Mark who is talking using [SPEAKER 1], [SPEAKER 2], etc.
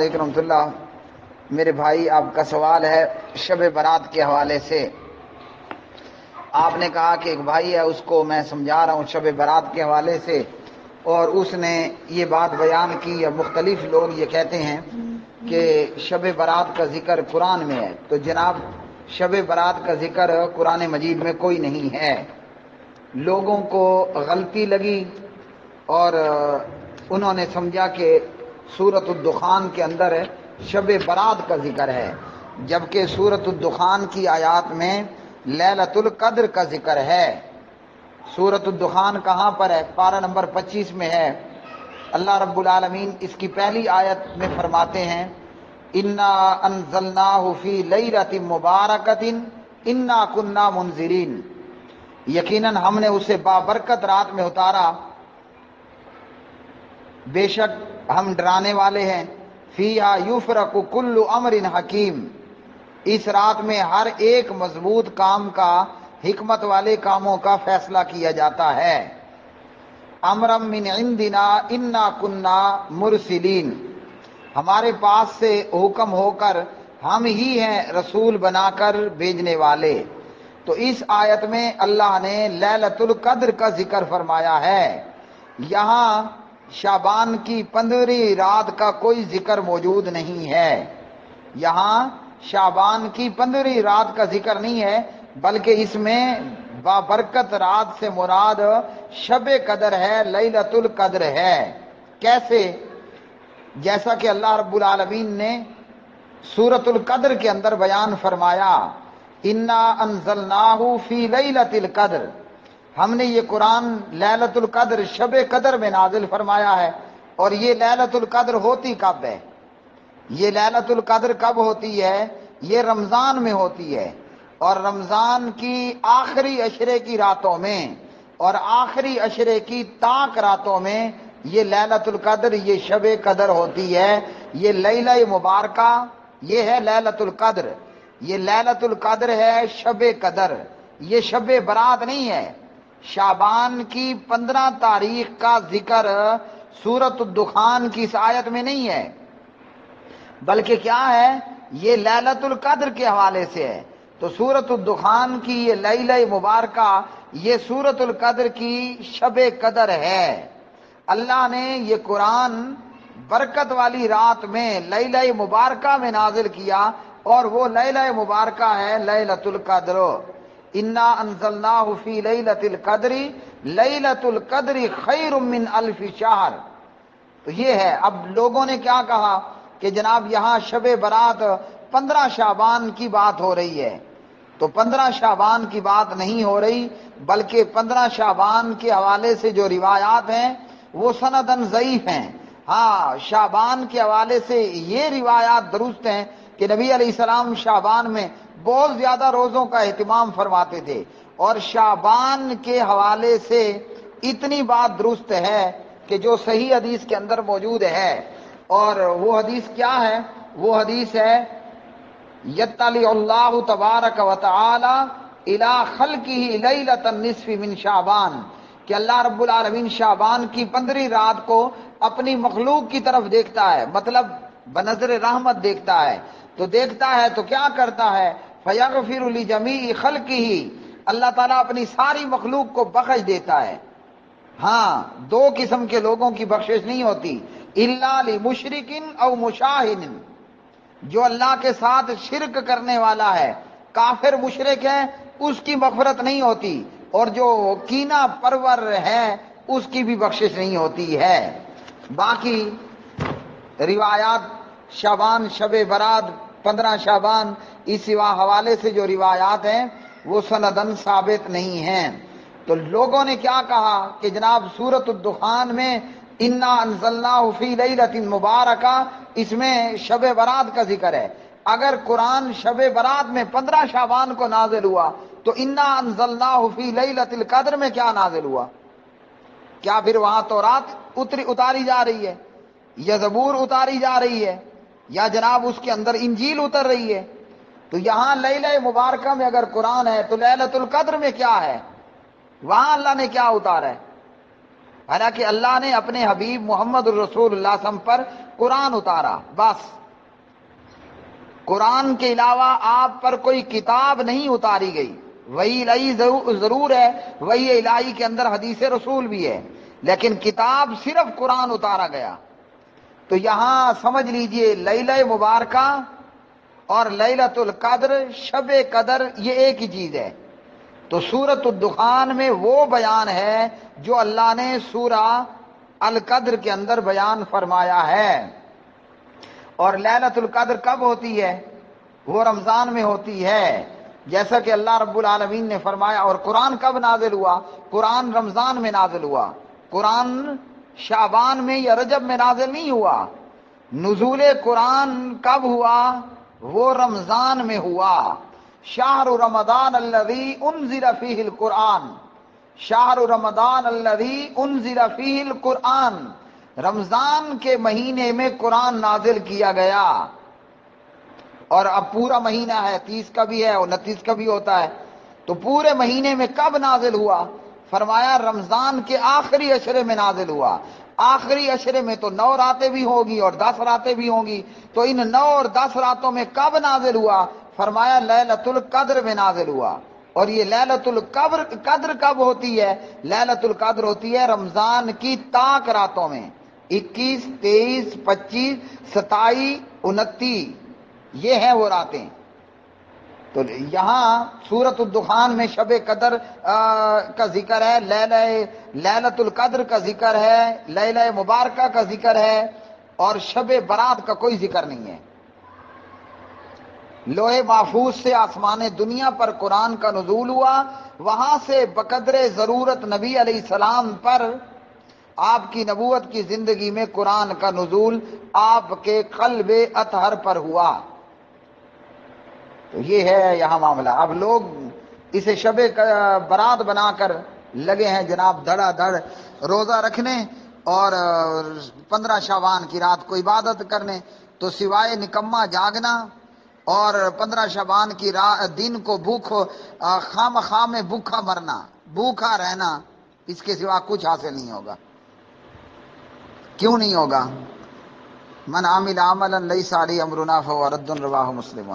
[SPEAKER 1] علیکم رحمۃ اللہ۔ میرے بھائی، آپ کا سوال ہے شب برات کے حوالے سے۔ آپ نے کہا کہ ایک بھائی ہے، اس کو میں سمجھا رہا ہوں شب برات کے حوالے سے، اور اس نے یہ بات بیان کی، یا مختلف لوگ یہ کہتے ہیں کہ شب برات کا ذکر قرآن میں ہے۔ تو جناب، شب برات کا ذکر قرآن مجید میں کوئی نہیں ہے۔ لوگوں کو غلطی لگی اور انہوں نے سمجھا کہ سورۃ الدخان کے اندر شب برات کا ذکر ہے، جبکہ سورۃ الدخان کی آیات میں لیلۃ القدر کا ذکر ہے۔ سورۃ الدخان کہاں پر ہے؟ پارہ نمبر 25 میں ہے۔ اللہ رب العالمین اس کی پہلی آیت میں فرماتے ہیں انا انزلناہ فی لیلۃ مبارکۃ انا کنا منذرین، یقیناً ہم نے اسے بابرکت رات میں اتارا، بے شک ہم ڈرانے والے ہیں۔ فیہا یفرق کل امر حکیم، اس رات میں ہر ایک مضبوط کام کا، حکمت والے کاموں کا فیصلہ کیا جاتا ہے۔ امرم من عندنا انا کنا مرسلین، ہمارے پاس سے حکم ہو کر ہم ہی ہیں رسول بنا کر بھیجنے والے۔ تو اس آیت میں اللہ نے لیلۃ القدر کا ذکر فرمایا ہے۔ یہاں شعبان کی 15ویں رات کا کوئی ذکر موجود نہیں ہے۔ یہاں شعبان کی 15ویں رات کا ذکر نہیں ہے، بلکہ اس میں بابرکت رات سے مراد شب قدر ہے، لیلۃ القدر ہے۔ کیسے؟ جیسا کہ اللہ رب العالمین نے سورۃ القدر کے اندر بیان فرمایا انا انزلناہ فی لیلۃ القدر، ہم نے یہ قرآن لیلۃ القدر شب قدر میں نازل فرمایا ہے۔ اور یہ لیلۃ القدر ہوتی کب ہے؟ یہ لیلۃ القدر کب ہوتی ہے؟ یہ رمضان میں ہوتی ہے، اور رمضان کی آخری عشرے کی راتوں میں اور آخری عشرے کی طاق راتوں میں یہ لیلۃ القدر، یہ شب قدر ہوتی ہے۔ یہ لیلہ مبارکہ، یہ ہے لیلۃ القدر، یہ لیلۃ القدر ہے شب قدر، یہ شب برات نہیں ہے۔ شعبان کی 15 تاریخ کا ذکر سورۃ الدخان کی اس آیت میں نہیں ہے، بلکہ کیا ہے؟ یہ لیلۃ القدر کے حوالے سے ہے۔ تو سورۃ الدخان کی یہ لیلہ مبارکہ، یہ سورۃ القدر کی شب قدر ہے۔ اللہ نے یہ قرآن برکت والی رات میں لیلہ مبارکہ میں نازل کیا، اور وہ لیلہ مبارکہ ہے لیلۃ القدر۔ انا انزلناہ فی لیلۃ القدر لیلۃ القدر خیر من الف شہر۔ تو یہ ہے۔ اب لوگوں نے کیا کہا کہ جناب یہاں شب برات 15 شعبان کی بات ہو رہی ہے۔ تو 15 شعبان کی بات نہیں ہو رہی، بلکہ 15 شعبان کے حوالے سے جو روایات ہیں وہ سندن ضعیف ہیں۔ ہاں، شعبان کے حوالے سے یہ روایات درست ہیں کہ نبی علیہ السلام شعبان میں بہت زیادہ روزوں کا اہتمام فرماتے تھے، اور شعبان کے حوالے سے اتنی بات درست ہے کہ جو صحیح حدیث کے اندر موجود ہے۔ اور وہ حدیث کیا ہے؟ وہ حدیث ہے یطلع اللہ تبارک و تعالی الی خلقہ لیلۃ النصف من شعبان، کہ اللہ رب العالمین شعبان کی 15ویں رات کو اپنی مخلوق کی طرف دیکھتا ہے، مطلب بنظر رحمت دیکھتا ہے۔ تو دیکھتا ہے تو کیا کرتا ہے؟ فیغفر لجمیع خلقہ، اللہ تعالیٰ اپنی ساری مخلوق کو بخش دیتا ہے۔ ہاں، 2 قسم کے لوگوں کی بخشش نہیں ہوتی، الا لمشرک او مشاہد، جو اللہ کے ساتھ شرک کرنے والا ہے، کافر مشرک ہے، اس کی مغفرت نہیں ہوتی، اور جو کینہ پرور ہے اس کی بھی بخشش نہیں ہوتی ہے۔ باقی روایات شعبان، شب برات، 15 شعبان، اس حوالے سے جو روایات ہیں وہ سندن ثابت نہیں ہیں۔ تو لوگوں نے کیا کہا کہ جناب سورۃ الدخان میں انا انزلناہ فی لیلۃ مبارکہ، اس میں شب برات کا ذکر ہے۔ اگر قرآن شب برات میں 15 شعبان کو نازل ہوا تو انا انزلناہ فی لیلۃ القدر میں کیا نازل ہوا؟ کیا پھر وہاں تورات اتاری جا رہی ہے، یا زبور اتاری جا رہی ہے، یا جناب اس کے اندر انجیل اتر رہی ہے؟ تو یہاں لیلہ مبارکہ میں اگر قرآن ہے تو لیلۃ القدر میں کیا ہے؟ وہاں اللہ نے کیا اتارا ہے؟ حالانکہ اللہ نے اپنے حبیب محمد الرسول اللہ صلی اللہ علیہ وسلم پر قرآن اتارا، بس قرآن کے علاوہ آپ پر کوئی کتاب نہیں اتاری گئی۔ وحی الہی ضرور ہے، وحی الہی کے اندر حدیث رسول بھی ہے، لیکن کتاب صرف قرآن اتارا گیا۔ تو یہاں سمجھ لیجئے لیلہ مبارکہ اور لیلۃ القدر، شب قدر، یہ ایک ہی چیز ہے۔ تو سورۃ الدخان میں وہ بیان ہے جو اللہ نے سورہ القدر کے اندر بیان فرمایا ہے۔ اور لیلۃ القدر کب ہوتی ہے؟ وہ رمضان میں ہوتی ہے، جیسا کہ اللہ رب العالمین نے فرمایا۔ اور قرآن کب نازل ہوا؟ قرآن رمضان میں نازل ہوا۔ قرآن شعبان میں یا رجب میں نازل نہیں ہوا۔ نزول قرآن کب ہوا؟ وہ رمضان میں ہوا۔ شہر رمضان الذی انزل فیہ القرآن، شہر رمضان الذی انزل فیہ القرآن، رمضان کے مہینے میں قرآن نازل کیا گیا۔ اور اب پورا مہینہ ہے، 30 کا بھی ہے، 29 کا بھی ہوتا ہے، تو پورے مہینے میں کب نازل ہوا؟ فرمایا رمضان کے آخری عشرے میں نازل ہوا۔ آخری عشرے میں تو 9 راتیں بھی ہوگی اور 10 راتیں بھی ہوں گی، تو ان 9 اور 10 راتوں میں کب نازل ہوا؟ فرمایا لیلۃ القدر میں نازل ہوا۔ اور یہ لیلۃ القدر کب ہوتی ہے؟ لیلۃ القدر ہوتی ہے رمضان کی طاق راتوں میں، 21، 23، 25، 27، 29، یہ ہیں وہ راتیں۔ تو یہاں سورۃ الدخان میں شب قدر کا ذکر ہے، لیلۃ القدر کا ذکر ہے، لیلہ مبارکہ کا ذکر ہے، اور شب برات کا کوئی ذکر نہیں ہے۔ لوح محفوظ سے آسمان دنیا پر قرآن کا نزول ہوا، وہاں سے بقدر ضرورت نبی علیہ السلام پر آپ کی نبوت کی زندگی میں قرآن کا نزول آپ کے قلب اطہر پر ہوا۔ تو یہ ہے یہاں معاملہ۔ اب لوگ اسے شب برات بنا کر لگے ہیں جناب دھڑا دھڑ روزہ رکھنے اور 15 شعبان کی رات کو عبادت کرنے، تو سوائے نکما جاگنا اور 15 شعبان کی دن کو خام میں بھوکا مرنا، بھوکا رہنا، اس کے سوا کچھ حاصل نہیں ہوگا۔ کیوں نہیں ہوگا؟ من عامل عملا لیس علیہ امرنا فہو رد، رواہ مسلم۔